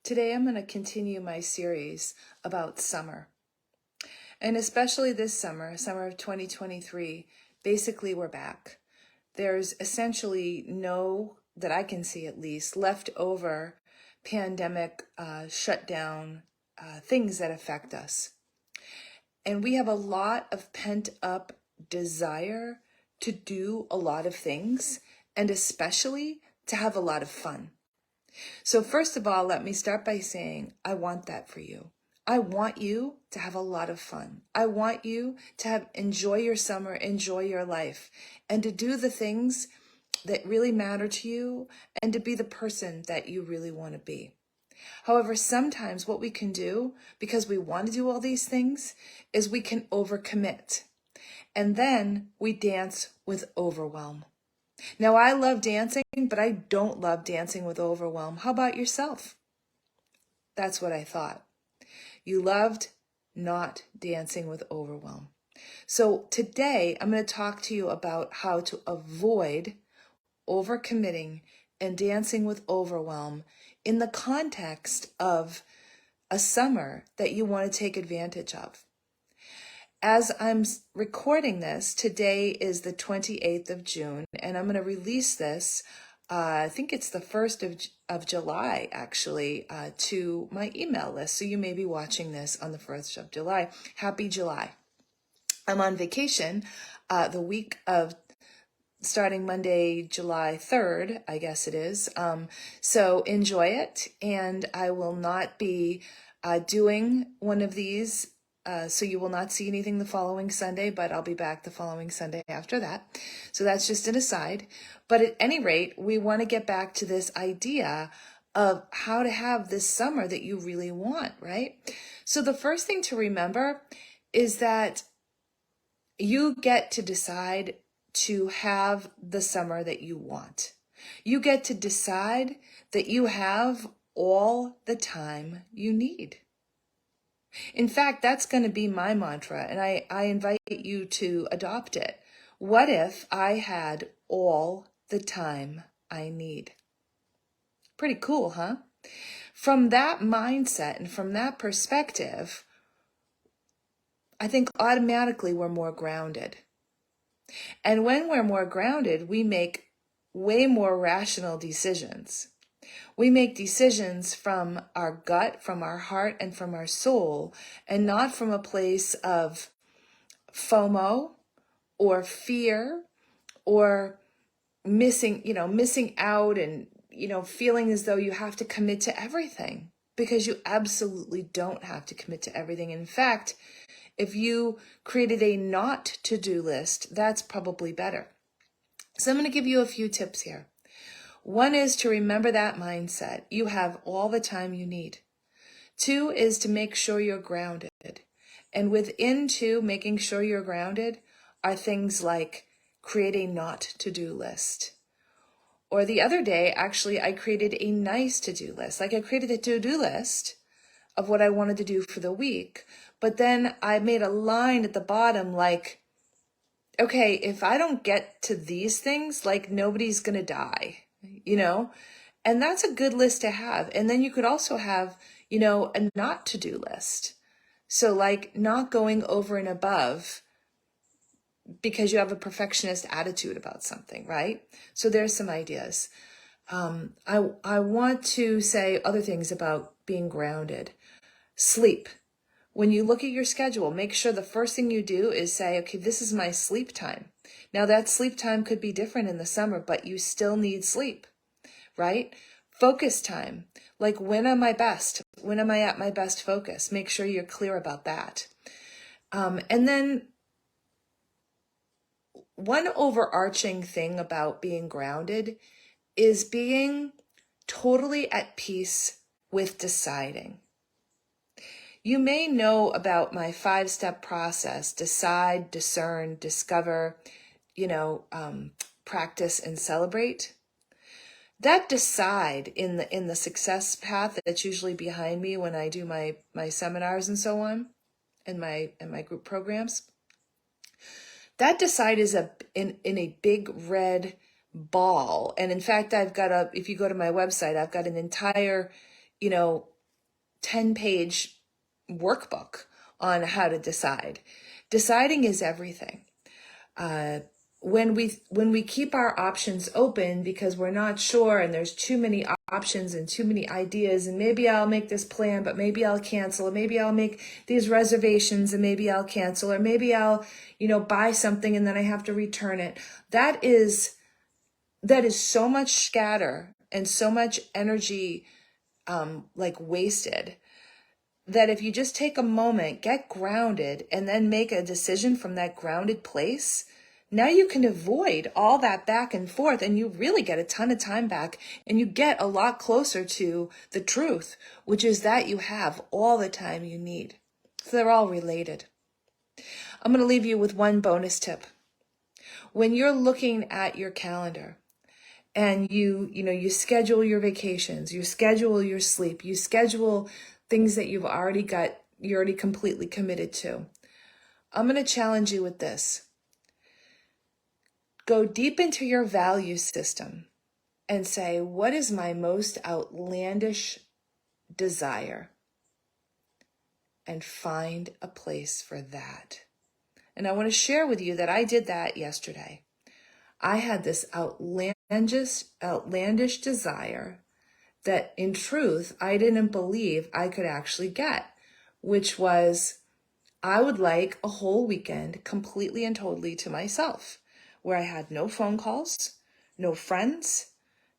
Today I'm going to continue my series about summer. And especially this summer, summer of 2023, basically we're back. There's essentially no, that I can see at least, leftover pandemic shutdown things that affect us. And we have a lot of pent up desire to do a lot of things, and especially to have a lot of fun. So first of all, let me start by saying, I want that for you. I want you to have a lot of fun. I want you to enjoy your summer, enjoy your life, and to do the things that really matter to you and to be the person that you really want to be. However, sometimes what we can do, because we want to do all these things, is we can overcommit. And then we dance with overwhelm. Now, I love dancing, but I don't love dancing with overwhelm. How about yourself? That's what I thought. You loved not dancing with overwhelm. So today, I'm going to talk to you about how to avoid overcommitting and dancing with overwhelm in the context of a summer that you want to take advantage of. As I'm recording this, today is the 28th of June, and I'm going to release this, I think it's the 1st of July, actually, to my email list. So you may be watching this on the 1st of July. Happy July. I'm on vacation the week of starting Monday, July 3rd, I guess it is. So enjoy it, and I will not be doing one of these. So you will not see anything the following Sunday, but I'll be back the following Sunday after that. So that's just an aside. But at any rate, we want to get back to this idea of how to have this summer that you really want, right? So the first thing to remember is that you get to decide to have the summer that you want. You get to decide that you have all the time you need. In fact, that's going to be my mantra, and I invite you to adopt it. What if I had all the time I need? Pretty cool, huh? From that mindset and from that perspective, I think automatically we're more grounded. And when we're more grounded, we make way more rational decisions. We make decisions from our gut, from our heart, and from our soul, and not from a place of FOMO or fear or missing out and, feeling as though you have to commit to everything, because you absolutely don't have to commit to everything. In fact, if you created a not to-do list, that's probably better. So I'm going to give you a few tips here. One is to remember that mindset. You have all the time you need. 2 is to make sure you're grounded. And within 2, making sure you're grounded, are things like create a not to-do list. Or the other day, actually, I created a nice to-do list. Like I created a to-do list of what I wanted to do for the week, but then I made a line at the bottom like, okay, if I don't get to these things, like nobody's going to die. And that's a good list to have. And then you could also have, a not to do list. So like not going over and above because you have a perfectionist attitude about something, right? So there's some ideas. I want to say other things about being grounded. Sleep. When you look at your schedule, make sure the first thing you do is say, okay, this is my sleep time. Now that sleep time could be different in the summer, but you still need sleep, right? Focus time. Like when am I best? When am I at my best focus? Make sure you're clear about that. And then one overarching thing about being grounded is being totally at peace with deciding. You may know about my 5-step process: decide, discern, discover, practice, and celebrate. That decide in the success path that's usually behind me when I do my seminars and so on, and my group programs. That decide is in a big red ball. And in fact, if you go to my website, I've got an entire, 10-page workbook on how to decide. Deciding is everything. When we keep our options open because we're not sure and there's too many options and too many ideas, and maybe I'll make this plan, but maybe I'll cancel, or maybe I'll make these reservations and maybe I'll cancel, or maybe I'll, buy something and then I have to return it. That is so much scatter and so much energy, wasted, that if you just take a moment, get grounded, and then make a decision from that grounded place, now you can avoid all that back and forth, and you really get a ton of time back, and you get a lot closer to the truth, which is that you have all the time you need. So they're all related. I'm going to leave you with one bonus tip. When you're looking at your calendar and you schedule your vacations, you schedule your sleep, you schedule things that you're already completely committed to, I'm going to challenge you with this. Go deep into your value system and say, what is my most outlandish desire? And find a place for that. And I want to share with you that I did that yesterday. I had this outlandish desire that in truth, I didn't believe I could actually get, which was I would like a whole weekend completely and totally to myself, where I had no phone calls, no friends,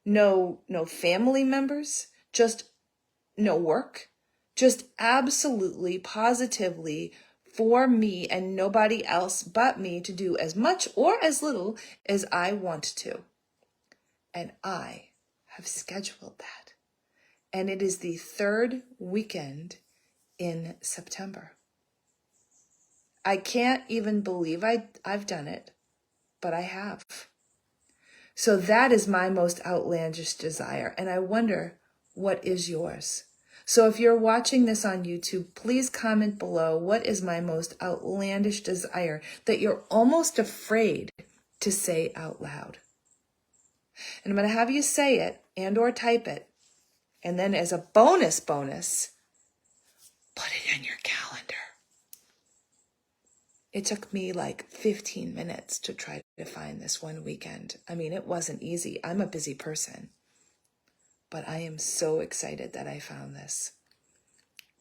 no family members, just no work, just absolutely, positively for me and nobody else but me to do as much or as little as I want to. And I have scheduled that. And it is the third weekend in September. I can't even believe I've done it, but I have. So that is my most outlandish desire. And I wonder, what is yours? So if you're watching this on YouTube, please comment below, what is my most outlandish desire that you're almost afraid to say out loud? And I'm going to have you say it and or type it. And then as a bonus, put it in your calendar. It took me like 15 minutes to try to find this one weekend. I mean, it wasn't easy. I'm a busy person. But I am so excited that I found this.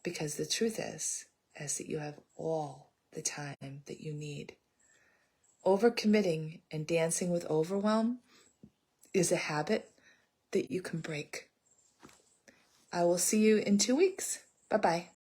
Because the truth is that you have all the time that you need. Overcommitting and dancing with overwhelm is a habit that you can break. I will see you in 2 weeks. Bye-bye.